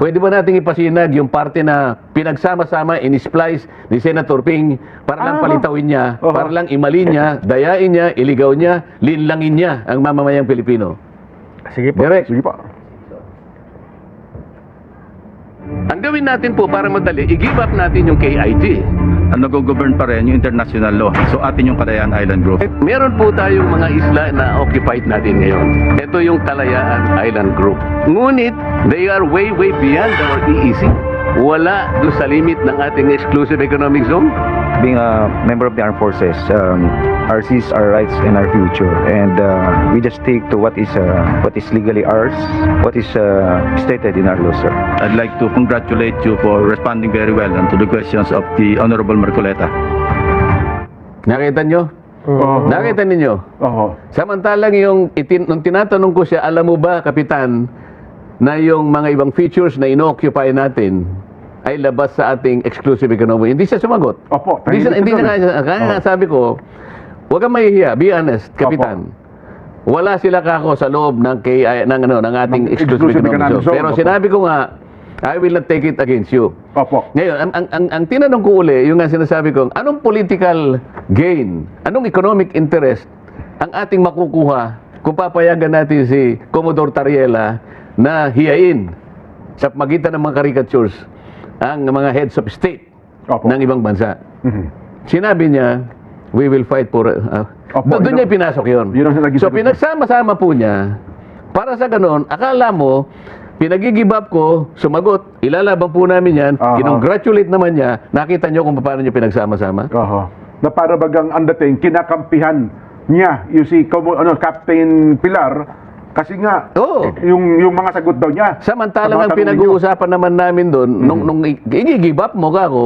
Pwede ba nating ipasinag yung parte na pinagsama-sama, in-splice ni Senator Ping para lang palitawin niya, para lang imalin niya, dayain niya, iligaw niya, linlangin niya ang mamamayang Pilipino? Sige po. Direk. Sige po. Ang gawin natin po para madali, i-give up natin yung KIG. Ang nag-govern pa rin yung international law. So atin yung Kalayaan Island Group. Meron po tayong mga isla na occupied natin ngayon. Ito yung Kalayaan Island Group. Ngunit, they are way beyond our EEC. Wala doon sa limit ng ating exclusive economic zone. Being a member of the armed forces, our seas, our rights, and our future, and we just stick to what is legally ours, what is stated in our law, sir. I'd like to congratulate you for responding very well and to the questions of the Honorable Marcoleta. Nakita nyo? Nakita ninyo? Samantalang nung tinatanong ko siya, alam mo ba, Kapitan, na yung mga ibang features na ino-occupy natin ay labas sa ating exclusive economy. Hindi siya sumagot. Opo. Hindi na kaya sabi ko, huwag kang mahihiya, be honest, Kapitan. Wala sila kako sa loob ng ating exclusive economic zone. Pero sinabi ko nga, I will not take it against you. Opo. Ngayon, ang tinanong ko uli, yung nga sinasabi ko, anong political gain, anong economic interest ang ating makukuha kung papayagan natin si Commodore Tariela na hiyain sa magitan ng mga caricatures ang mga heads of state ng ibang bansa. Sinabi niya, we will fight for... doon niya pinasok yun. So pinagsama-sama po niya, para sa ganun, akala mo, pinag-give up ko, sumagot, ilalaban po namin yan, kinongratulate naman niya, nakita niyo kung paano niya pinagsama-sama? Na para bagang ang dating, kinakampihan niya, yung si Captain Pilar, kasi nga, yung mga sagot daw niya. Samantalang ang pinag-uusapan naman namin doon, nung i-give up mo ka ako,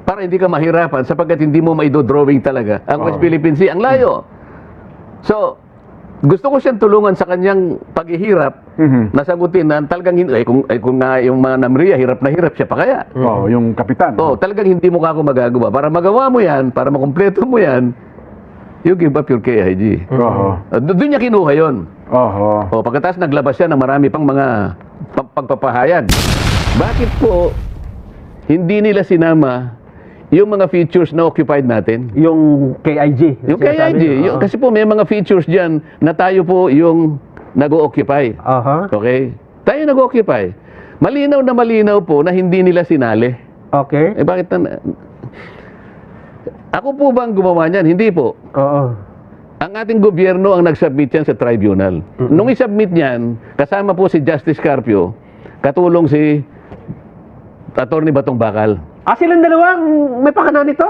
para hindi ka mahirapan, sapagkat hindi mo maidodrawing talaga ang West Philippine Sea, ang layo. So, gusto ko siyang tulungan sa kanyang paghihirap, nasagutin na talagang, kung nga yung mga Namria, hirap na hirap siya pa kaya. Yung kapitan. Talagang hindi mo ka ako magagawa. Para magawa mo yan, para makumpleto mo yan, you give up your KIG. Doon niya kinuha yun. Pagkatapos naglabas siya ng marami pang mga pagpapahayag. Bakit po hindi nila sinama yung mga features na occupied natin? Yung KIG. Yung KIG. Kasi po may mga features dyan na tayo po yung nag-o-occupy. Okay? Tayo nag-o-occupy. Malinaw na malinaw po na hindi nila sinali. Okay. Bakit na... Ako po bang gumawa niyan? Hindi po. Ang ating gobyerno ang nag-submit yan sa tribunal. Nung i-submit niyan, kasama po si Justice Carpio, katulong si Attorney Batong Bakal. Silang dalawang may pakana nito?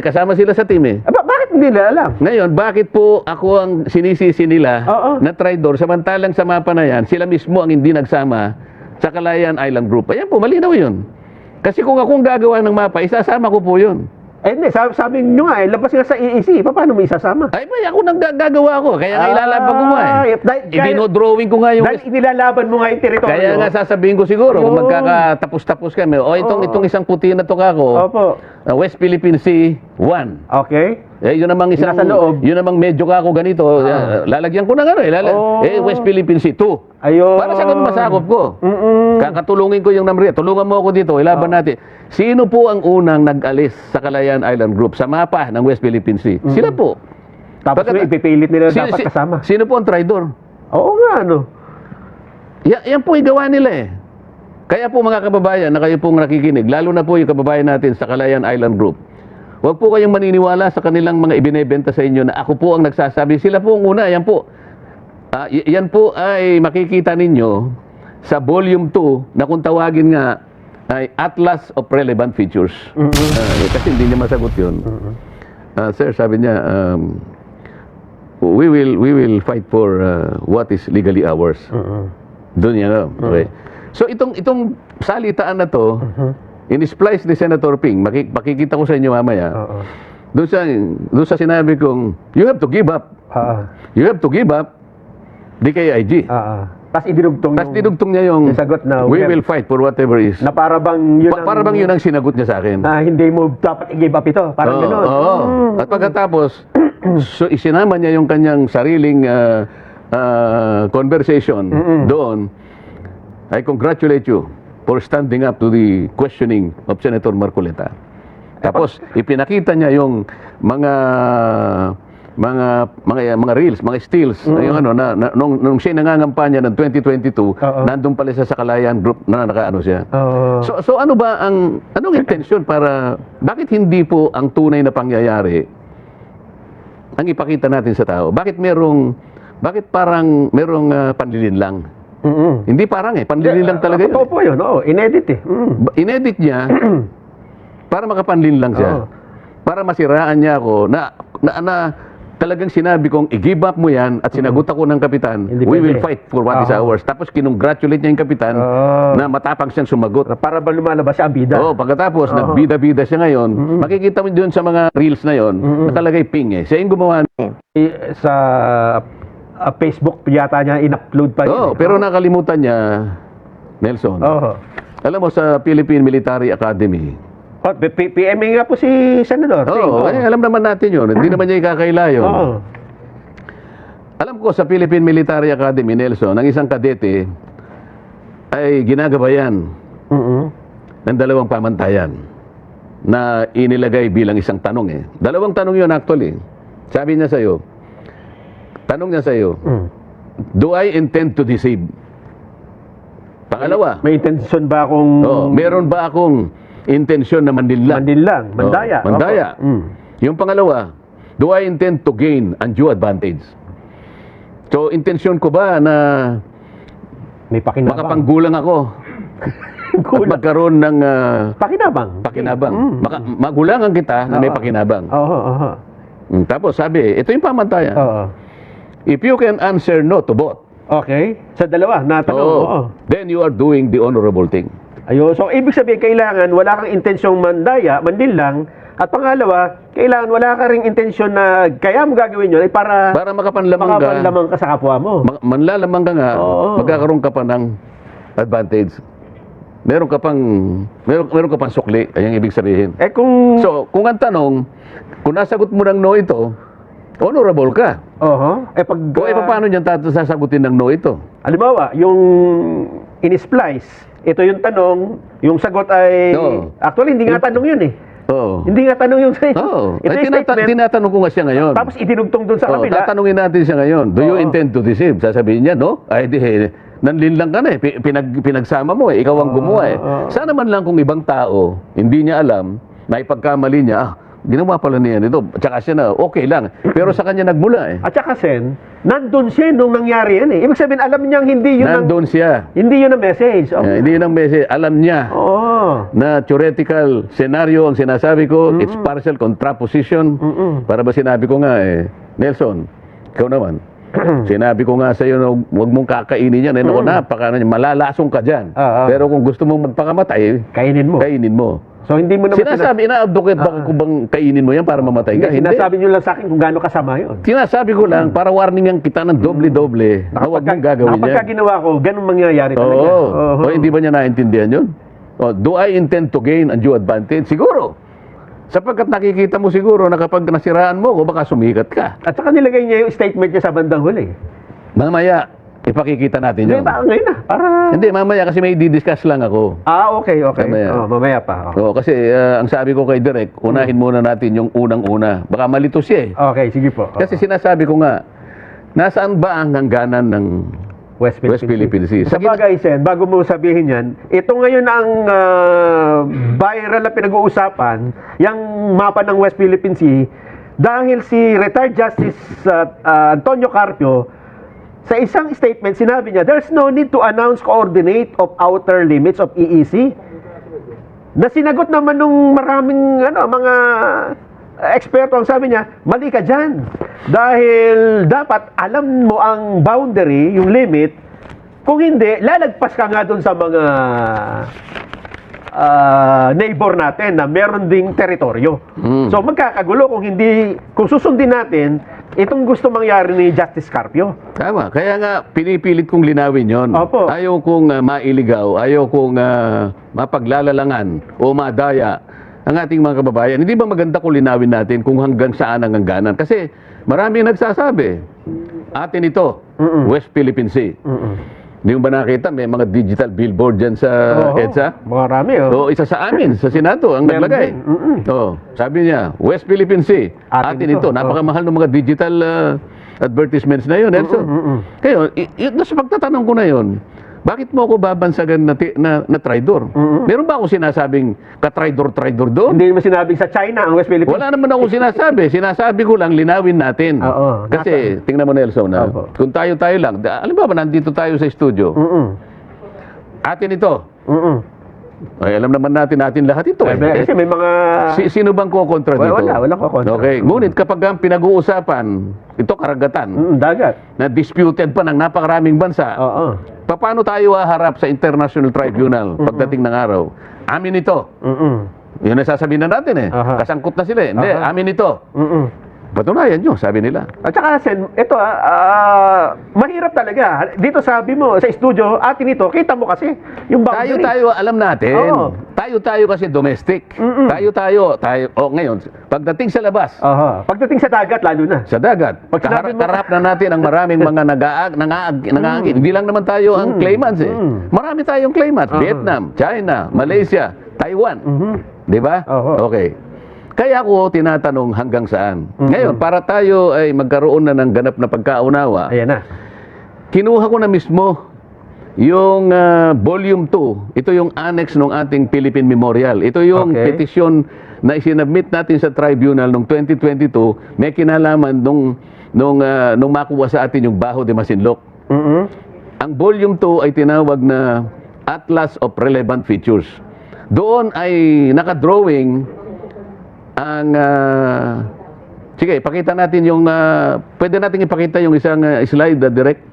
Kasama sila sa team eh. Bakit hindi nila alam? Ngayon, bakit po ako ang sinisisi nila na traidor, samantalang sa mapa na yan, sila mismo ang hindi nagsama sa Kalayaan Island Group. Ayan po, malinaw yun. Kasi kung akong gagawa ng mapa, isasama ko po yun. Hindi, sabi nyo nga, labas sila sa EEC. Paano mo isasama? Ay, ako nang gagawa ko. Kaya nga ilalaban ko nga eh. Dinodrawing ko nga yung... Dahil inilalaban mo nga yung teritoryo. Kaya nga sasabihin ko siguro, kung magkakatapos-tapos kami, itong isang puti na to kako, West Philippine Sea 1. Okay. Yun namang isang... Yun namang medyo kako ganito, lalagyan ko na West Philippine Sea 2. Ayun. Para sa ganun masakop ko. Kakatulungin ko yung Namria. Tulungan mo ako dito, ilaban natin. Sino po ang unang nag-alis sa Kalayaan Island Group sa mapa ng West Philippine Sea? Sila po. Tapos ipipilit nila dapat kasama. Sino po ang traidor? Oo nga, Yan po igawa nila eh. Kaya po mga kababayan na kayo pong nakikinig, lalo na po yung kababayan natin sa Kalayaan Island Group, huwag po kayong maniniwala sa kanilang mga ibinebenta sa inyo na ako po ang nagsasabi. Sila po ang una, yan po. Yan po ay makikita ninyo sa volume 2 na kung tawagin nga ay Atlas of Relevant Features. Kasi hindi niya masagot yun. Sir, sabi niya, we will fight for what is legally ours. Doon yan. Okay. So itong salitaan na to, in-splice ni Senator Ping, makikita ko sa inyo mamaya, doon sa sinabi kong, you have to give up. You have to give up the KIG. Tapos dinugtong niya yung sagot na we will fight for whatever is. Na para bang yun ang sinagot niya sa akin. Hindi mo dapat i-give up ito. Parang gano'n. At pagkatapos, so isinama niya yung kanyang sariling conversation doon, I congratulate you for standing up to the questioning of Senator Marcoleta. Tapos ipinakita niya yung mga reels, mga stills, yung ano nung siya nangangampanya ng 2022, nandun pala sa Kalayan group na nakaano siya. So ano ba anong intensyon para bakit hindi po ang tunay na pangyayari ang ipakita natin sa tao? Bakit parang merong panlilinlang? Hindi parang panlilinlang talaga yun. Totoo po yun, inedit Inedit niya para makapanlinlang siya. Para masiraan niya ako na talagang sinabi kong i-give up mo yan at sinagot ako ng kapitan, Hindi we will pwede. fight for what is ours. Tapos kinongratulate niya yung kapitan na matapang siyang sumagot. Para ba lumalabas siya ang bida? Pagkatapos nagbida-bida siya ngayon, makikita mo doon sa mga reels na yon, nakalagay ping Siya yung gumawa. Sa Facebook yata niya in-upload pa yun. Pero nakalimutan niya, Nelson. Alam mo sa Philippine Military Academy. PMA nga po si Senador. Alam naman natin yun. Hindi naman niya ikakaila yun. Alam ko sa Philippine Military Academy, Nelson, ang isang kadete ay ginagabayan ng dalawang pamantayan na inilagay bilang isang tanong. Dalawang tanong yun actually. Sabi niya sa'yo, tanong niya sa'yo, do I intend to deceive? Pangalawa, May intention ba akong... meron ba akong intensyon na mandaya? Mandaya. Yung pangalawa, do I intend to gain undue advantage? So, intensyon ko ba na May pakinabang. makapanggulang ako? At magkaroon ng Pakinabang. magulangan kita na may pakinabang. Tapos sabi, ito yung pamantayan. If you can answer no to both, Okay. Sa dalawa, natanong. then you are doing the honorable thing. Ayun. So, ibig sabihin, kailangan wala kang intensyong mandinlang. At pangalawa, kailangan wala ka ring intensyon na kaya mo gagawin yun ay para makapanlamang ka sa kapwa mo. Manlalamang ka nga, magkakaroon ka pa ng advantage. Meron ka pang sukli, ayang ibig sabihin. So, kung ang tanong, kung nasagot mo ng no ito, honorable ka. Paano niyan sasagutin ng no ito? Halimbawa, yung in-splice, ito yung tanong, yung sagot ay... Actually, hindi nga tanong yun Hindi nga tanong yung sa'yo. Ito yung statement. Tinatanong ko nga siya ngayon. Tapos idinugtong dun sa kabila. Tatanungin natin siya ngayon. Do you intend to deceive? Sasabihin niya, no? Ay, nanlinlang ka na pinagsama mo ikaw ang gumawa Sana man lang kung ibang tao, hindi niya alam, na ipagkamali niya, ginawa pala niya ito. Tsaka siya na, okay lang. Pero sa kanya nagmula At saka nandun siya nung nangyari yan Ibig sabihin, alam niyang hindi yun nandun siya. Hindi yun ang message. Hindi yun ang message. Alam niya na theoretical scenario ang sinasabi ko, it's partial contraposition. Para ba sinabi ko nga Nelson, ikaw naman, sinabi ko nga sa iyo na huwag mong kakainin yan. Malalasong ka dyan. Pero kung gusto mong magpakamatay, kainin mo. So hindi mo naman sinasabi, ina-advocate ba ko bang kainin mo yan para mamatay ka? Hindi. Sinasabi nyo lang sa akin kung gaano kasama yun. Sinasabi ko lang, para warningan kita ng doble-doble na huwag mong gagawin yan. Kapag ginawa ko, ganun mangyayari talaga. O hindi ba niya naintindihan yun? Do I intend to gain undue advantage? Siguro. Sapagkat nakikita mo siguro na kapag nasiraan mo, baka sumikat ka. At saka nilagay niya yung statement niya sa bandang huli. Mamaya, ipakikita natin yun. Ngayon na. Hindi, mamaya kasi may di-discuss lang ako. Okay. Mamaya. Mamaya pa. Kasi ang sabi ko kay Direk, unahin muna natin yung unang-una. Baka malito siya Okay, sige po. Kasi sinasabi ko nga, nasaan ba ang hangganan ng West Philippine Sea? Sa bagay, Sen, bago mo sabihin yan, ito ngayon ang viral na pinag-uusapan, yung mapa ng West Philippine Sea, dahil si retired Justice Antonio Carpio, sa isang statement, sinabi niya, there's no need to announce coordinate of outer limits of EEC. Na sinagot naman nung maraming mga eksperto, ang sabi niya, mali ka dyan. Dahil dapat alam mo ang boundary, yung limit. Kung hindi, lalagpas ka nga dun sa mga neighbor natin na meron ding teritoryo. So magkakagulo kung susundin natin itong gusto mangyari ni Justice Carpio. Tama. Kaya nga, pinipilit kong linawin yon. Ayaw kong mailigaw, ayaw kong mapaglalalangan o madaya ang ating mga kababayan. Hindi ba maganda kung linawin natin kung hanggang saan ang hangganan? Kasi marami nagsasabi, Atin ito, Mm-mm. West Philippine Sea. Hindi mo ba nakita, may mga digital billboard dyan sa Oo, EDSA? marami, oh. Oo, isa sa amin, sa Senado, ang Meron naglagay. din, mm-mm. Oo, sabi niya, West Philippine Sea, Atin atin ito. ito. Napakamahal ng mga digital advertisements na yun, Nelson. Kaya, sa pagtatanong ko na yun, bakit mo ako babansagan na traidor? Meron ba akong sinasabing ka-traidor-traidor doon? Hindi mo sinabing sa China ang West Philippines. Wala naman akong sinasabi. Sinasabi ko lang, linawin natin. Oo. Kasi, tingnan mo Nelson, Opo. kung tayo-tayo lang, alam ba nandito tayo sa studio, atin ito. Ay, alam naman natin lahat ito. Kasi may mga... Sino bang kukontra dito? Walang kukontra. Okay, ngunit kapag ang pinag-uusapan, ito karagatan, dagat. na disputed pa ng napakaraming bansa, Oo. paano tayo haharap sa International Tribunal pagdating ng araw? Amin ito. Yun ang sasabihin na natin eh. Aha. Kasangkot na sila eh. Hindi, Aha. amin ito. Patunayan nyo, sabi nila. At saka, Sen, ito, mahirap talaga. Dito sabi mo, sa studio, atin ito, kita mo kasi, yung boundary. Tayo, alam natin. Oo. Tayo kasi domestic. Tayo. Ngayon, pagdating sa labas, Aha. Pagdating sa dagat, lalo na. sa dagat, Pag sinabi mo- kaharap na natin ang maraming mga nangaagin. Hindi lang naman tayo ang claimants eh. Marami tayong claimants. Vietnam, China, Malaysia, Taiwan. Di ba? Oo. Okay. Kaya ako tinatanong hanggang saan. Ngayon, para tayo ay magkaroon na ng ganap na pagkaunawa, Ayan na. kinuha ko na mismo yung volume 2. Ito yung annex ng ating Philippine Memorial. Ito yung Okay. petisyon na isinabmit natin sa tribunal noong 2022. May kinalaman nung makuha sa atin yung Baho de Masinloc. Ang volume 2 ay tinawag na Atlas of Relevant Features. Doon ay nakadrawing ang sige, pakita natin yung pwede natin ipakita yung isang slide direct.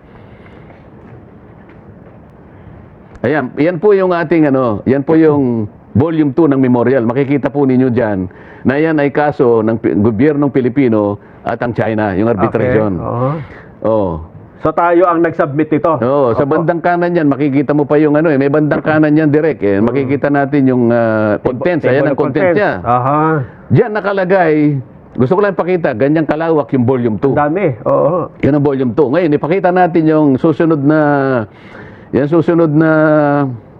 Ayan, yan po yung ating yan po yung volume 2 ng memorial. Makikita po ninyo diyan na yan ay kaso ng gobyernong Pilipino at ang China, yung arbitration. Okay. Oo. Oh. So tayo ang nag-submit ito. Oo, sa Opo. bandang kanan yan, makikita mo pa yung may bandang kanan yan direct eh. Makikita natin yung contents. Ayan ang contents niya. Aha. Diyan nakalagay, gusto ko lang ipakita, ganyang kalawak yung volume 2. Dami. Oo. Yan ang volume 2. Ngayon, ipakita natin yung susunod na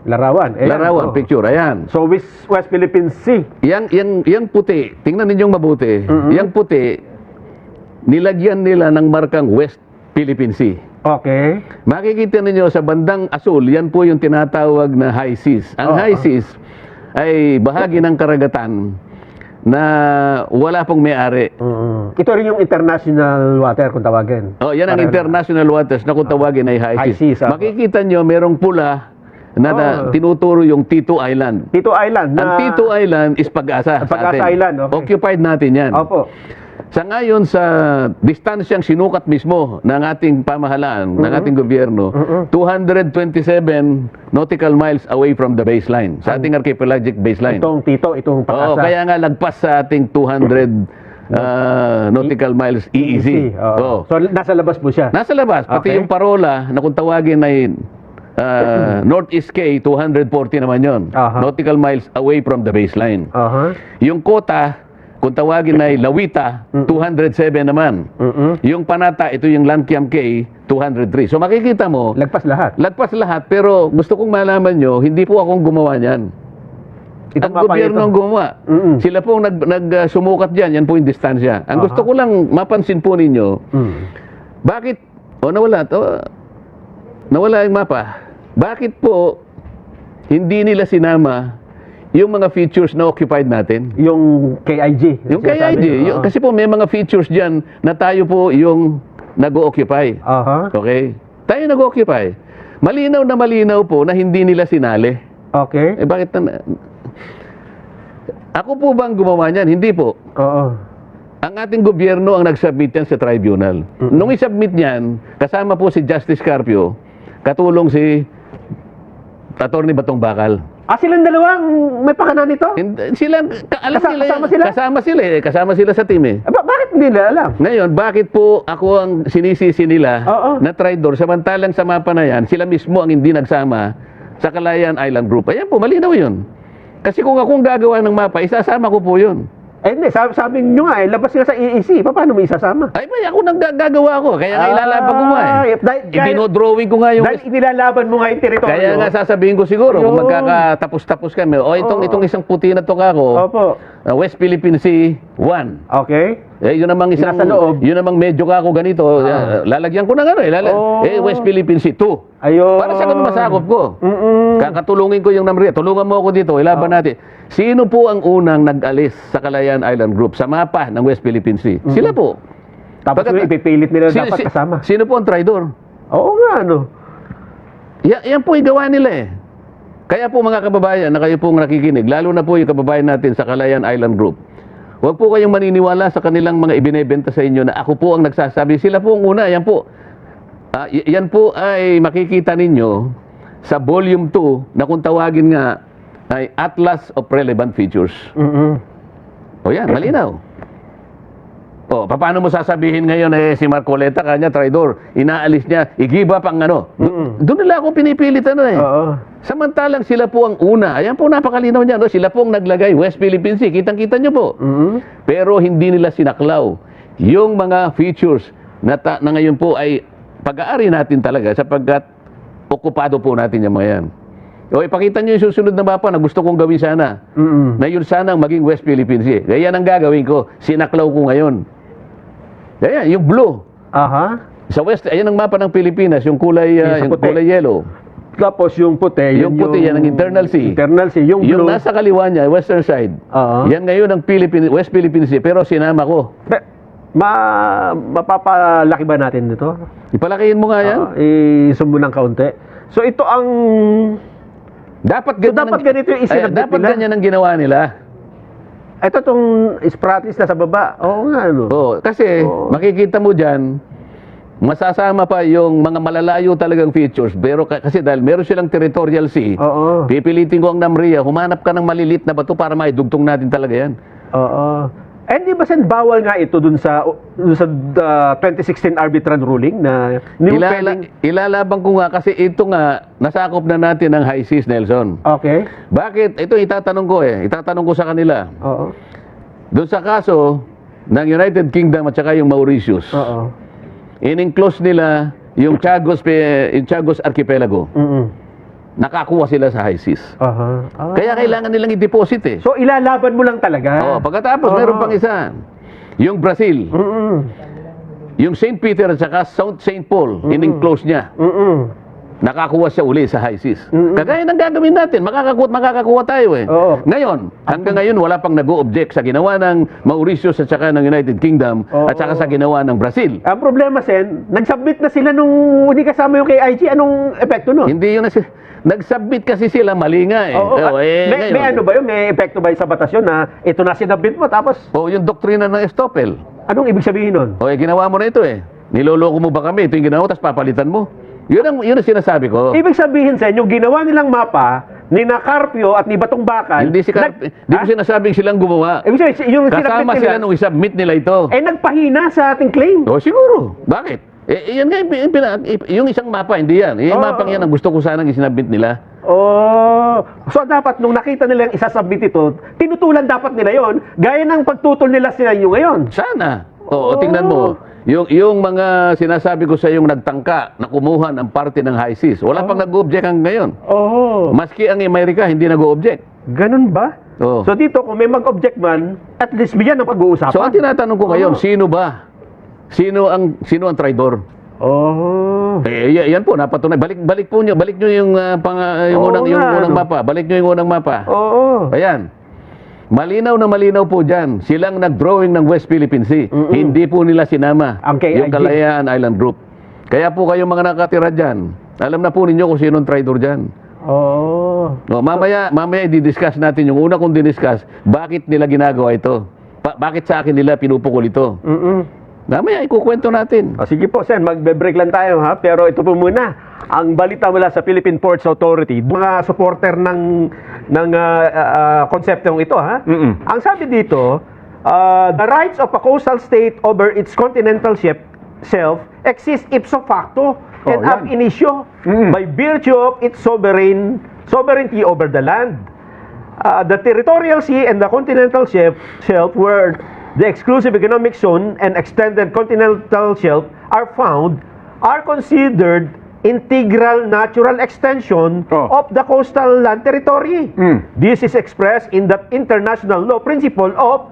Larawan. Ayan. larawan, Oo. picture. Ayan. So, West Philippine Sea. Yang puti, tingnan ninyong mabuti. Yang puti, nilagyan nila ng markang West Philippine Sea. Okay. Makikita ninyo sa bandang asul, yan po yung tinatawag na high seas. Ang high seas ay bahagi ng karagatan na wala pong may-ari. Ito rin yung international water kung tawagin. Oh, yan ang international waters na kung tawagin ay high High seas. seas, Makikita nyo, merong pula na tinuturo yung Tito Island. Tito Island. Ang Tito Island is Pag-asa. sa Pag-asa atin. Island, okay. Occupied natin yan. Opo. Sa ngayon, sa distansyang sinukat mismo ng ating pamahalaan, ng ating gobyerno, 227 nautical miles away from the baseline, sa ating archipelagic baseline. Itong Pag-asa. Oo, kaya nga lagpas sa ating 200 nautical miles EEZ. Oo. Oo. So, nasa labas po siya. Nasa labas, pati Okay. yung parola na kung tawagin ay Northeast K, 240 naman yon. Aha. Nautical miles away from the baseline. Aha. Yung kota, kung tawagin ay Lawita, 207 naman. Yung Panata, ito yung Lankiam K, 203. So makikita mo, Lagpas lahat. lagpas lahat, pero gusto kong malaman nyo, hindi po akong gumawa niyan. Itong Ang gobyerno ang gumawa. Sila pong sumukat dyan, yan po yung distansya. Ang gusto ko lang mapansin po ninyo, bakit, nawala yung mapa. Bakit po hindi nila sinama yung mga features na occupied natin? Yung KIG. Yung KIG, kasi po may mga features dyan na tayo po yung nag-occupy. Aha. Okay? Tayo nag-occupy. Malinaw na malinaw po na hindi nila sinali. Okay. Eh bakit ako po bang gumawa niyan? Hindi po. Oo. Ang ating gobyerno ang nag-submit yan sa tribunal. Nung i-submit niyan, kasama po si Justice Carpio, katulong si Attorney Batong Bakal. Silang dalawang may pakanan nito? Sila, alam nila yan. kasama sila? Kasama sila sa team eh. Bakit hindi nila alam? Ngayon, bakit po ako ang sinisisi nila Oo. na traidor, samantalang sa mapa na yan, sila mismo ang hindi nagsama sa Calayan Island Group. Ayan po, malinaw yun. Kasi kung akong gagawa ng mapa, isasama ko po yun. hindi, sabi nyo nga, labas nga sa EEC. Paano mo isasama? Ay, may ako nang gagawa ko. Kaya nga ilalaban ko nga eh. Dinodrawing ko nga yung... Dahil inilalaban mo nga yung teritoryo. Kaya nga sasabihin ko siguro, kung Yun. magkakatapos-tapos kami, itong isang puti na to kako, Opo. West Philippine Sea 1. Okay. Yun namang isang... Nasa loob. Yun namang medyo kako ganito. Lalagyan ko ng ano eh. West Philippine Sea 2. Ayun. Para sa ganun masakop ko. Kakatulungin ko yung Namria. Tulungan mo ako dito, ilaban natin. Sino po ang unang nag-alis sa Kalayaan Island Group sa mapa ng West Philippine Sea? Sila po. Tapos Pagkat- ipipilit nila dapat kasama. Sino po ang traidor? Oo nga, ano. Yan po yung gawa nila eh. Kaya po mga kababayan na kayo pong nakikinig, lalo na po yung kababayan natin sa Kalayaan Island Group, huwag po kayong maniniwala sa kanilang mga ibinebenta sa inyo na ako po ang nagsasabi. Sila po ang una. Yan po. Yan po ay makikita ninyo sa volume 2 na kung tawagin nga ay Atlas of Relevant Features. O yan, malinaw. O, paano mo sasabihin ngayon si Marcoleta, kanya traidor, inaalis niya, igiba pang ano. Doon nila ako pinipilit Oo. Samantalang sila po ang una. Ayan po, napakalinaw niya. No? Sila po ang naglagay, West Philippine Sea. Kitang-kita niyo po. Pero hindi nila sinaklaw yung mga features na ngayon po ay pag-aari natin talaga sapagkat okupado po natin yung mga yan. O ipakita niyo yung susunod na mapa na gusto kong gawin sana. Na yun sana ang maging West Philippine Sea. Kaya yan ang gagawin ko. Sinaklaw ko ngayon. Kaya yung blue. Aha. Sa west, ayan ang mapa ng Pilipinas, yung kulay, Yung sa yung puti. kulay yellow. Tapos yung puti. Yung puti, yan ang internal sea. Internal sea. Yung Yung blue. nasa kaliwa niya, western side. Oo. Yan ngayon ang West Philippine Sea, pero sinama ko. Mapapalaki ba natin dito? Ipalakihin mo nga yan. I-zoom mo ng kaunti. So ito ang... Dapat ganito yung isinabit dapat nila? ganyan ang ginawa nila. Ito tong Spratlys na sa baba. Oo nga, ano. Kasi makikita mo dyan, masasama pa yung mga malalayo talagang features. Pero kasi dahil meron silang territorial sea, Oo. pipilitin ko ang Namria, humanap ka ng malilit na bato para maidugtong natin talaga yan. Oo. Eh, di ba sen bawal nga ito dun sa 2016 arbitral ruling na Ilalaban ko nga kasi ito nga, nasakop na natin ang high seas, Nelson. Okay. Bakit? Ito itatanong ko Itatanong ko sa kanila. Oo. Doon sa kaso ng United Kingdom at saka yung Mauritius, Oo. in-enclose nila yung Chagos Archipelago. Nakakuha sila sa high seas. Aha. Kaya kailangan nilang i-deposit So ilalaban mo lang talaga. Pagkatapos, meron pang isa. Yung Brazil, yung St. Peter at saka South St. Paul, in-enclose niya. Nakakuha siya uli sa high seas. Kagaya ng gagawin natin, makakakuha tayo Oo. Ngayon, hanggang ngayon wala pang nag-o-object sa ginawa ng Mauritius at saka ng United Kingdom at saka sa ginawa ng Brazil. Ang problema, Sen, nag-submit na sila nung hindi kasama yung KIG. Anong epekto nun? Hindi yun nag-submit kasi sila, mali nga Oo. May ngayon. ano ba yun? May epekto ba yun sa batasyon na ito na sinabit mo tapos Yung doktrina ng Estoppel. anong ibig sabihin nun? Ginawa mo na ito Niloloko mo ba kami? Ito yung ginawa, tapos papalitan mo. Yun ang sinasabi ko. Ibig sabihin, Sen, yung ginawa nilang mapa ni Carpio at ni Batong Bakal, Hindi ko sinasabing silang gumawa. Ibig sabihin, yung Kasama sinabit sila nila, nung isubmit nila ito. nagpahina sa ating claim. Siguro. Bakit? Yan nga, yung isang mapa, hindi yan. Yung mapang yan ang gusto ko sanang isinabit nila. So dapat nung nakita nila yung isasubmit ito, tinutulan dapat nila yon gaya ng pagtutol nila sa inyo ngayon. Sana. Tingnan mo. Yung mga sinasabi ko sa yung nagtangka na kumuha ng parte ng high seas, wala pang nag-object hanggang ngayon. Maski ang Amerika, hindi nag-object. Ganun ba? Oo. So dito, kung may mag-object man, at least bigyan ng pag-uusapan. So ang tinatanong ko ngayon, sino ba? Sino ang traidor? Yan po, napatunay. Balik nyo yung unang mapa. Balik nyo yung unang mapa. Ayan. Malinaw na malinaw po dyan. Silang nag-drawing ng West Philippine Sea. Hindi po nila sinama Ang KIG. yung Kalayaan Island Group. Kaya po kayong mga nakatira dyan, alam na po ninyo kung sino ang traidor dyan. Mamaya i-discuss natin yung una kong diniscuss, bakit nila ginagawa ito? Bakit sa akin nila pinupukol ito? Mamaya ikukwento natin. Sige po, Sen, magbe-break lang tayo ha. Pero ito po muna, ang balita mula sa Philippine Ports Authority, mga supporter ng konseptong ito ha. Ang sabi dito, the rights of a coastal state over its continental shelf exist ipso facto and ab initio by virtue of its sovereignty over the land. the territorial sea and the continental shelf where the exclusive economic zone and extended continental shelf are found are considered integral natural extension of the coastal land territory. This is expressed in the international law principle of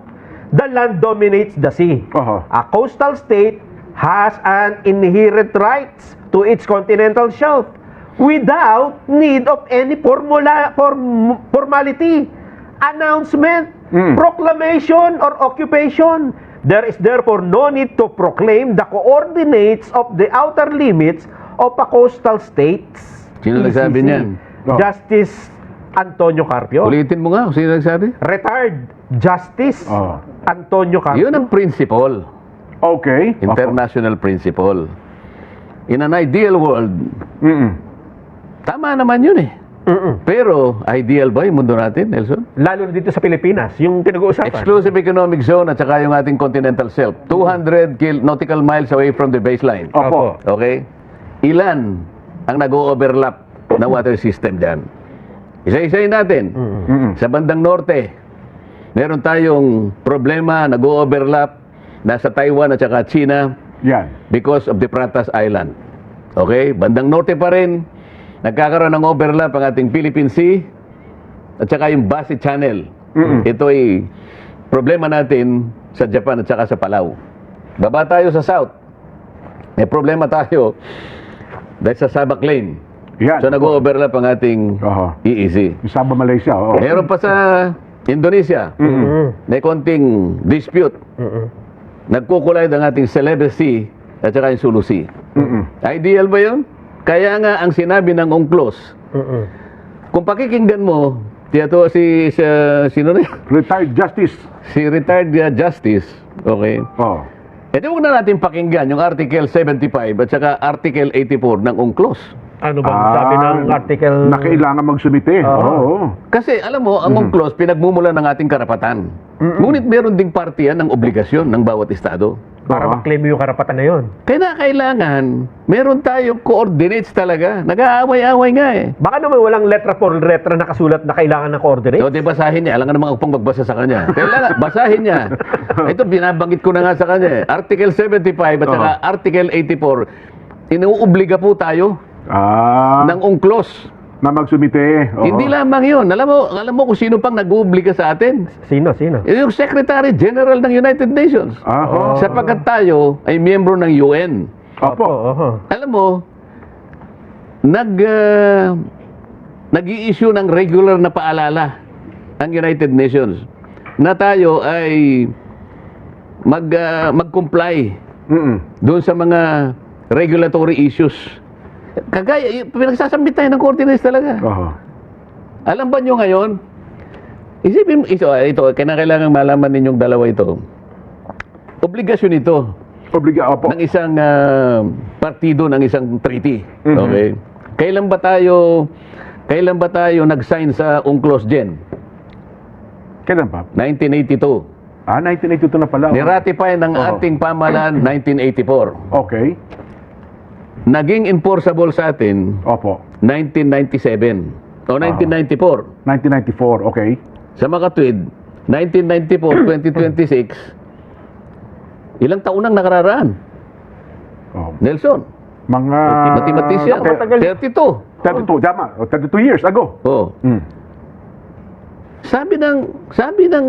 the land dominates the sea. A coastal state has an inherent rights to its continental shelf without need of any formality, announcement, proclamation, or occupation. There is therefore no need to proclaim the coordinates of the outer limits of a coastal states. Sino nagsabi ECC. niyan? Justice Antonio Carpio. Ulitin mo nga kung sino nagsabi. Retired Justice Antonio Carpio. Yun ang principle. Okay. International principle. In an ideal world, tama naman yun eh. Pero, ideal ba yung mundo natin, Nelson? Lalo na dito sa Pilipinas, yung pinag-uusapan. Exclusive economic zone at saka yung ating continental shelf. 200 nautical miles away from the baseline. Opo. Okay? Ilan ang nag-o-overlap na water system dyan? Isa-isayin natin. Sa bandang norte, meron tayong problema, nag-o-overlap, nasa Taiwan at saka China Yan. because of the Pratas Island. Okay? Bandang norte pa rin, nagkakaroon ng overlap ang ating Philippine Sea at saka yung Basi Channel. Ito ay problema natin sa Japan at saka sa Palau. Baba tayo sa south. May problema tayo dahil sa Sabak Lane. Yan. So nag-overlap ang ating EEZ. Yung Sabah, Malaysia. Meron pa sa Indonesia. May konting dispute. Nagkukulay ang ating Celebes Sea at saka yung Sulu Sea. Ideal ba yun? Kaya nga ang sinabi ng UNCLOS, kung pakikinggan mo, sino na yun? Retired Justice. Si retired Justice, okay? Edi huwag na natin pakinggan yung Article 75 at saka Article 84 ng UNCLOS. Ano bang sabi ng article? Na kailangan magsumite. Kasi alam mo, ang UNCLOS pinagmumulan ng ating karapatan. Ngunit meron ding partiyan ng obligasyon ng bawat estado. Para maklaim mo yung karapatan na yun. Kaya kailangan, meron tayong coordinates talaga. Nag-aaway-aaway nga eh. Baka naman walang letra por letra nakasulat na kailangan ng coordinates. So, di basahin niya. Alam nga naman upang magbasa sa kanya. Kailangan, basahin niya. Ito, binabanggit ko na nga sa kanya. Article 75 at saka Article 84, inuobliga po tayo ng UNCLOS Na magsumite. Hindi lamang yun. Alam mo kung sino pang nag-uubliga sa atin? Sino? Yung Secretary General ng United Nations. Sapagkat tayo ay miyembro ng UN. Alam mo, nag-i-issue ng regular na paalala ang United Nations na tayo ay mag-comply doon sa mga regulatory issues. Kagaya, pinagsasambit tayo ng coordinates talaga. Alam ba nyo ngayon? Isipin mo, ito, kailangan malaman ninyong dalawa ito. Obligasyon ito. Ng isang partido ng isang treaty. Okay? Kailan ba tayo nag-sign sa UNCLOS Gen? Kailan pa? 1982. 1982 na pala. Ni-ratify ng ating pamahalaan 1984. Okay. Naging enforceable sa atin 1997 o 1994. 1994, okay. Sa makatwid, 1994, 2026, ilang taon nang nakararaan? Nelson, Mga... mathematician, 32. 32, tama. 32 years ago. Sabi ng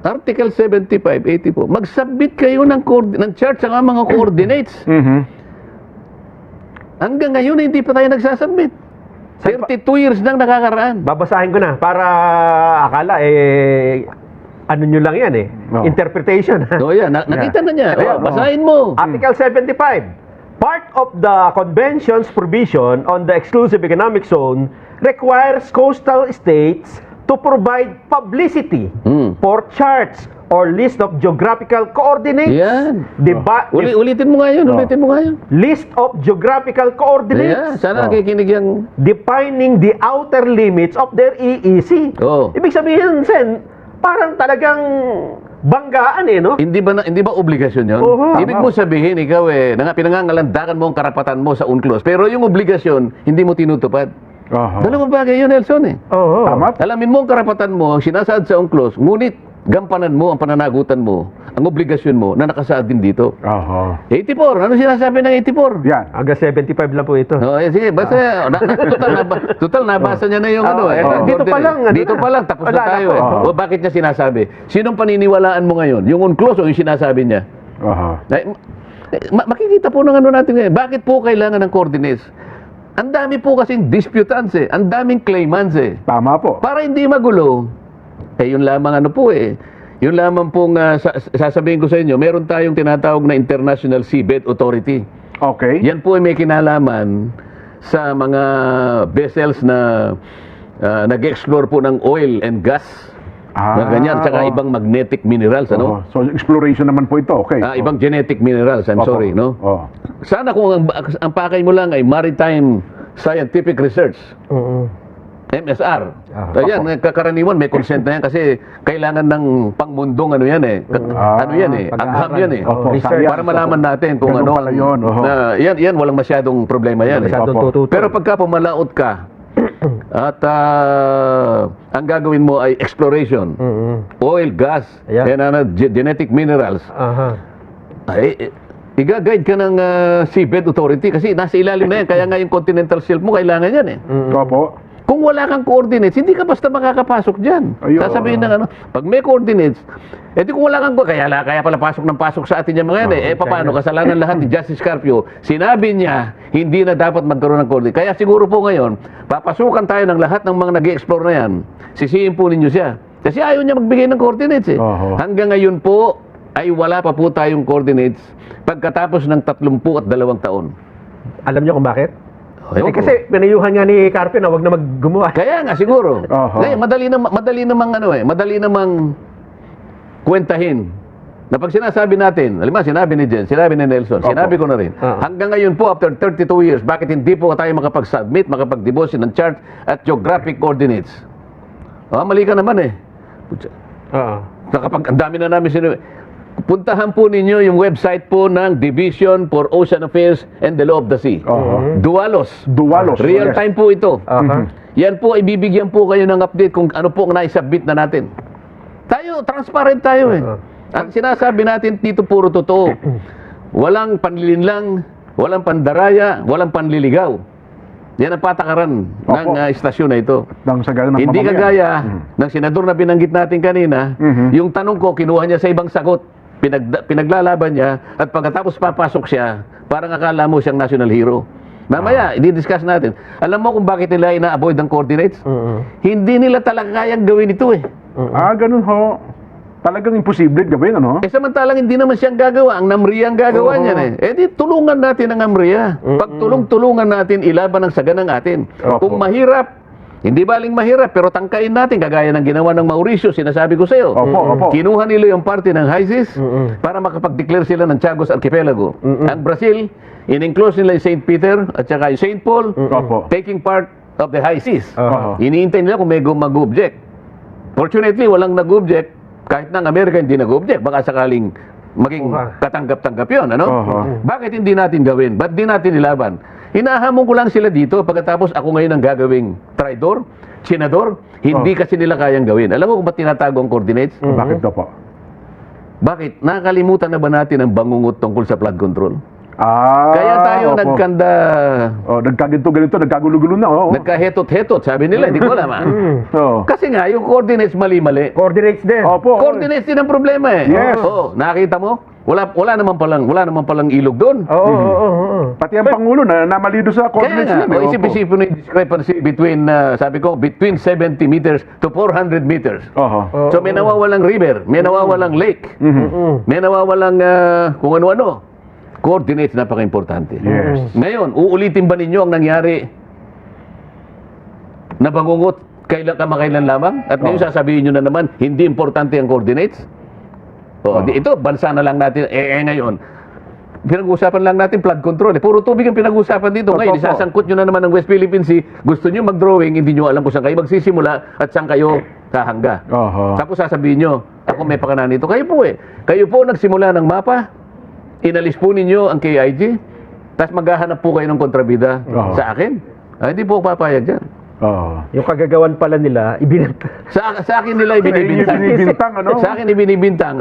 Article 75, 84, mag-submit kayo ng chart sa mga coordinates. Hanggang ngayon, hindi pa tayo nagsasubmit. 32 years nang nakakaraan. Babasahin ko na para akala ano nyo lang yan interpretation. Yan, nakita na niya. Basahin mo. Article 75. Part of the convention's provision on the exclusive economic zone requires coastal states to provide publicity for charts or list of geographical coordinates. Yan. Ulitin mo nga yun. List of geographical coordinates. Sana nakikinig yung... Defining the outer limits of their EEC. Ibig sabihin, Sen, parang talagang banggaan no? Hindi ba obligasyon yun? Ibig mo sabihin, ikaw pinangangalandakan mo ang karapatan mo sa UNCLOS. Pero yung obligasyon, hindi mo tinutupad. Aha. Dalawang bagay yun, Nelson eh. Oo. Tama? Alamin mo ang karapatan mo, sinasaad sa UNCLOS, ngunit gampanan mo ang pananagutan mo, ang obligasyon mo na nakasaad din dito. Aha. 84, ano sinasabi ng 84? Yan. Hanggang 75 lang po ito. Oh, sige, basta total nabasa niya na yung ano eh. oh. Dito pa lang, ano Dito na. pa lang tapos Wala na tayo na eh. po. O bakit niya sinasabi? Sinong paniniwalaan mo ngayon? Yung UNCLOS o yung sinasabi niya? Aha. Makikita po ng ano natin ngayon. Bakit po kailangan ng coordinates? Ang dami po kasing disputants eh. Ang daming claimants eh. Tama po. Para hindi magulo, yun lamang ano po eh. Yun lamang pong sasabihin ko sa inyo, meron tayong tinatawag na International Seabed Authority. Okay. Yan po ay may kinalaman sa mga vessels na nag-explore po ng oil and gas. Na ganyan, tsaka oo. ibang magnetic minerals, ano? Oo. So, exploration naman po ito. Okay. Ibang genetic minerals, I'm Opo. sorry, no? Oo. Sana kung ang pakay mo lang ay Maritime Scientific Research, Oo. MSR. Ah, Ayan, karaniwan may consent na yan kasi kailangan ng pangmundong ano yan eh. Ano yan eh, agham yan eh. Opo, Research. science. Para malaman natin kung Ganun ano pala yun, oho. yan walang masyadong problema yan. Masyadong Opo. tututol. Pero pagka pumalaot ka at ang gagawin mo ay exploration, oil, gas, Ayan. and genetic minerals, Aha. ay i-guide ka ng Seabed Authority kasi nasa ilalim na yan. Kaya nga yung continental shelf mo, kailangan yan eh. Opo. Kung wala kang coordinates, hindi ka basta makakapasok dyan. Ayun. Sasabihin ng ano, pag may coordinates, kung wala kang kaya pala pasok ng pasok sa atin yung mga yan eh. Paano? Kasalanan lahat ni Justice Carpio. Sinabi niya, hindi na dapat magkaroon ng coordinates. Kaya siguro po ngayon, papasukan tayo ng lahat ng mga nag-i-explore na yan. Sisihin po ninyo siya. Kasi ayaw niya magbigay ng coordinates eh. Oho. Hanggang ngayon po, ay wala pa po tayong coordinates pagkatapos ng 32 taon. Alam niyo kung bakit? Ewan ko. Kasi pinayuhan nga ni Carpio na wag na maggumawa. Kaya nga siguro. Oho. Madali namang kwentahin. Na pag sinasabi natin, alam mo, sinabi ni Jen, sinabi ni Nelson, Opo. sinabi ko na rin. Hanggang ngayon po, after 32 years, bakit hindi po tayo makapag-submit, makapag-deposit ng chart at geographic coordinates? Mali ka naman eh. Oo. Ang dami na namin sinabi. Puntahan po ninyo yung website po ng Division for Ocean Affairs and the Law of the Sea. Oho. Dualos. Dualos. Real Yes. time po ito. Aha. Yan po, ibibigyan po kayo ng update kung ano po ang naisubmit na natin. Tayo, transparent tayo eh. Ang sinasabi natin dito puro totoo. Walang panlilinlang, walang pandaraya, walang panliligaw. Yan ang patakaran ng Opo. istasyon na ito. Nang sa ganun ng Hindi mamamayan. kagaya ng senador na binanggit natin kanina, yung tanong ko, kinuha niya sa ibang sagot. Pinaglalaban niya at pagkatapos papasok siya, parang akala mo siyang national hero. Mamaya, i-discuss natin. Alam mo kung bakit nila ina-avoid ang coordinates? Hindi nila talaga kayang gawin ito eh. Ganun ho. Talagang imposible gawin, ano? Samantalang hindi naman siyang gagawa. Ang NAMRIA ang gagawa niyan eh. Di tulungan natin ang NAMRIA. Pag tulungan natin, ilaban ang saganang atin. Opo. Kung mahirap, hindi baling mahirap, pero tangkain natin, kagaya ng ginawa ng Mauricio, sinasabi ko sa iyo. Opo. Kinuha nila yung party ng HISIS para makapag-declare sila ng Chagos Archipelago. Ang Brazil, in-enclose nila yung St. Peter at saka yung St. Paul, Opo. taking part of the HISIS. Oho. Iniintay nila kung may mag-object. Fortunately, walang nag-object. Kahit na ang Amerika hindi nag-object, baka sakaling maging katanggap-tanggap yun, ano? Oho. Bakit hindi natin gawin? Ba't di natin ilaban? Hinahamon ko lang sila dito, pagkatapos ako ngayon ang gagawing traidor, senador, hindi kasi nila kayang gawin. Alam mo kung ba't tinatago ang coordinates? Bakit daw po? Bakit? Nakakalimutan na ba natin ang bangungot tungkol sa flood control? Ah, Kaya tayo opo. nagkanda, Nagkaganto-ganito, nagkagulo-gulo na, oh. nagkahetot-hetot, sabi nila, hindi ko alam ah. Oo. Kasi nga, yung coordinates mali-mali. Coordinates din. Opo. Coordinates din ang problema eh. Yes. Oo, nakita mo? Wala naman palang ilog doon. Oo. Pati ang Pangulo na namali doon sa Kaya coordinates nga, yan, eh. Opo. isip-isipin yung discrepancy between, between 70 meters to 400 meters. Oho. So may nawawalang river, may nawawalang lake, may nawawalang kung ano-ano. Coordinates, napaka-importante. Yes. Ngayon, uulitin ba ninyo ang nangyari na bangungot kamakailan lamang? At ngayon sasabihin nyo na naman, hindi importante ang coordinates? Ito, bansa na lang natin. Ngayon, pinag-uusapan lang natin flood control. Puro tubig ang pinag-uusapan dito. Ngayon, Opo. isasangkot nyo na naman ng West Philippine Sea. Gusto nyo mag-drawing, hindi nyo alam kung saan kayo magsisimula at saan kayo hahangga. Oho. Tapos sasabihin nyo, ako may pakanan nito. Kayo po eh. Kayo po nagsimula ng mapa, inalis po ninyo ang KIG, tapos maghahanap po kayo ng kontrabida Oo. sa akin. Ay, hindi po ako papayag dyan. Oo. Yung kagagawan pala nila, ibinenta. Sa akin nila ibinibintang. Binibintang, ano? Sa akin ibinibintang.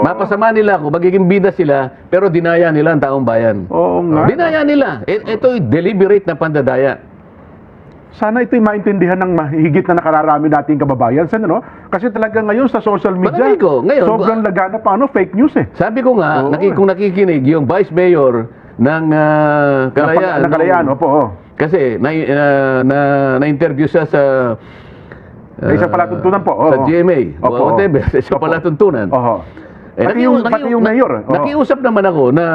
Mapasama nila ako, magiging bida sila, pero dinaya nila ang taong bayan. Oo nga. Dinaya nila. Ito'y deliberate na pandadaya. Sana ito'y maintindihan ng mahigit na nakararami nating kababayan. Sana, no? Kasi talaga ngayon sa social media, Palagay ko, ngayon, sobrang laganap pa, fake news eh. Sabi ko nga, Oo. kung nakikinig, yung vice mayor ng Kalayaan. Ng Kalayaan, opo. Oh. Kasi na-interview siya sa Isang palatuntunan po. sa oo. GMA. Opo. Whatever, sa Opo. palatuntunan. Oho. Pati yung mayor. Oo. Nakiusap naman ako na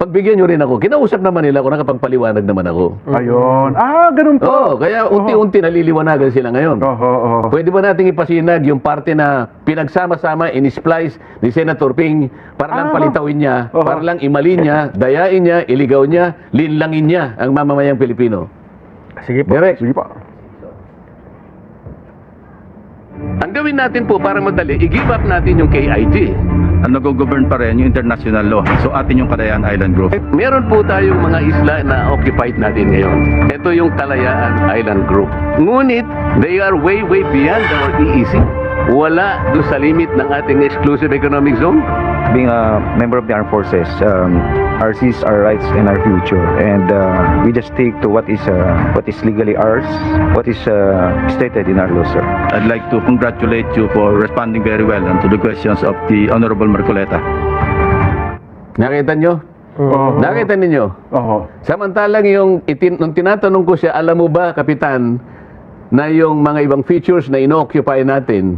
pagbigyan nyo rin ako. Kinausap naman nila ako, nakapagpaliwanag naman ako. Ayun. ganun po. Oo, kaya unti-unti naliliwanagan sila ngayon. Oho. Pwede ba nating ipasinag yung parte na pinagsama-sama, in-splice ni Senator Ping para lang palitawin niya, Oho. para lang imalin niya, dayain niya, iligaw niya, linlangin niya ang mamamayang Pilipino. Sige po. Direk, Sige po. ang gawin natin po para madali, i-give up natin yung KIG. Ang nag-govern pa rin yung international law. So atin yung Kalayaan Island Group. Meron po tayong mga isla na occupied natin ngayon. Ito yung Kalayaan Island Group. Ngunit, they are way beyond our EEZ. Wala doon sa limit ng ating exclusive economic zone. Being a member of the armed forces, ours is our rights and our future, and we just stick to what is legally ours, what is stated in our law, sir. I'd like to congratulate you for responding very well to the questions of the Honorable Marcoleta. Nakita nyo? Oho. Nakita ninyo? Oho. Samantalang nung tinatanong ko siya, alam mo ba, Kapitan, na yung mga ibang features na ino-occupy natin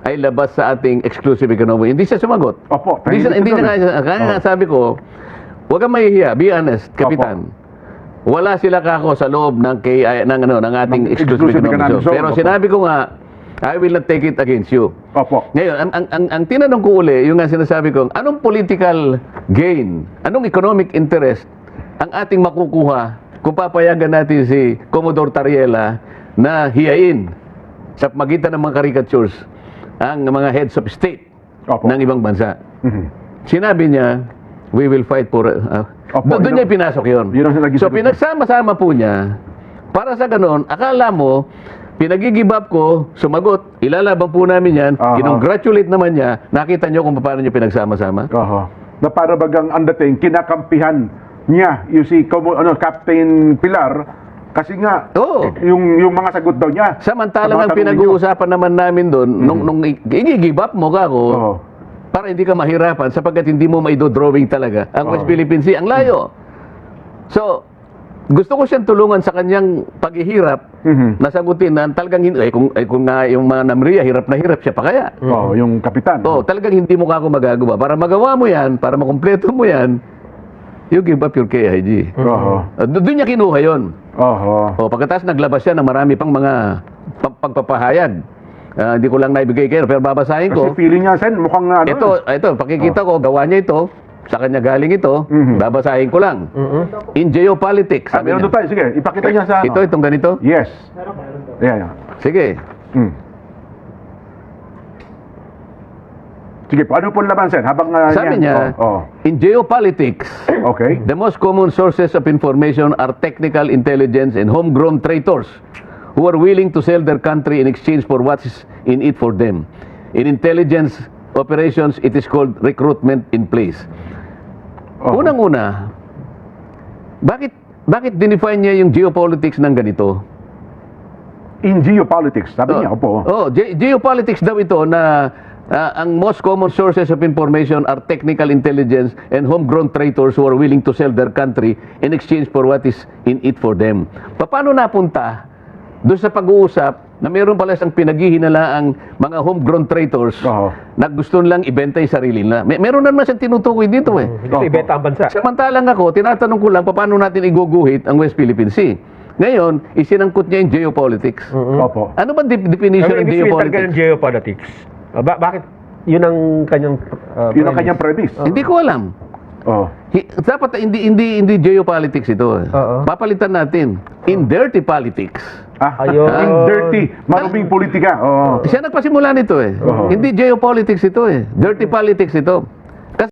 ay labas sa ating exclusive economy. Hindi siya sumagot. Opo. Hindi na kaya nga sabi ko, huwag kang mahihiya, be honest, Kapitan. Wala sila kako sa loob ng ng ating Ng exclusive economic zone. Pero Opo. sinabi ko nga, I will not take it against you. Opo. Ngayon, ang tinanong ko uli, yung nga sinasabi ko, anong political gain, anong economic interest ang ating makukuha kung papayagan natin si Commodore Tariela na hiyain sa magitan ng mga caricatures ang mga heads of state Opo. ng ibang bansa. Mhm. Sinabi niya, we will fight for... Opo, doon yun niya pinasok yun. yun ang naging So, sagot. pinagsama-sama po niya, para sa ganon, akala mo, pinag-give up ko, sumagot, ilalaban po namin yan, Aha. kinongratulate naman niya, nakita niyo kung paano niyo pinagsama-sama? Oho. Na para bagang ang dating, kinakampihan niya yung si Captain Pilar kasi nga Oo. yung mga sagot daw niya. Samantalang ang Sa mga tanong pinag-uusapan naman namin doon, nung i-give up mo ka ako, Oo. para hindi ka mahirapan sapagkat hindi mo maidodrawing talaga ang West Oo. Philippine Sea, ang layo. So, gusto ko siyang tulungan sa kanyang paghihirap Mhm. na sagutin na talagang hindi, kung nga yung mga Namria, hirap na hirap siya pa kaya. Oo, yung kapitan. Oh, talagang hindi mo kako magagawa. Para magawa mo yan, para makumpleto mo yan, you give up your KIG. Oho. Doon niya kinuha yon. Oho. O, pagkatapos naglabas siya ng marami pang mga pagpapahayag. Hindi ko lang naibigay kayo, pero babasahin Kasi ko. feeling niya, Sen, mukhang Ito, pakikita ko, gawa niya ito, sa kanya galing ito, Mhm. babasahin ko lang. In geopolitics, sabi meron niya. doon tayo. Sige, ipakita niya sa... Itong ganito? Yes. Yeah. Sige. Mm. Sige po, ano po laban, Sen? Habang Sabi yan. niya, Oh, in geopolitics, okay. the most common sources of information are technical intelligence and homegrown traitors who are willing to sell their country in exchange for what's in it for them. In intelligence operations, it is called recruitment in place. Oh. Unang-una, bakit dinefine niya yung geopolitics ng ganito? In geopolitics, sabi niya, opo. Geopolitics daw ito na ang most common sources of information are technical intelligence and homegrown traitors who are willing to sell their country in exchange for what is in it for them. Paano napunta doon sa pag-uusap na mayroon pala isang pinaghihinalaang mga homegrown traitors Oo. na gusto lang ibenta yung sarili nila? Meron naman siyang tinutukoy dito eh. Kasi ibenta ang bansa. Samantalang ako, tinatanong ko lang paano natin iguguhit ang West Philippine Sea. Ngayon, isinangkot niya yung geopolitics. Opo. Ano ba definition ng Ibig sabihin talaga ng geopolitics? geopolitics. Bakit? Yun ang kanyang... Yun ang kanyang premise. Hindi ko alam. Oh. Dapat hindi geopolitics ito. Oo. Papalitan natin. In dirty politics. Ayun. In dirty, maruming politika. Oh. Siya nagpasimula nito eh. Oo. Hindi geopolitics ito eh. Dirty politics ito.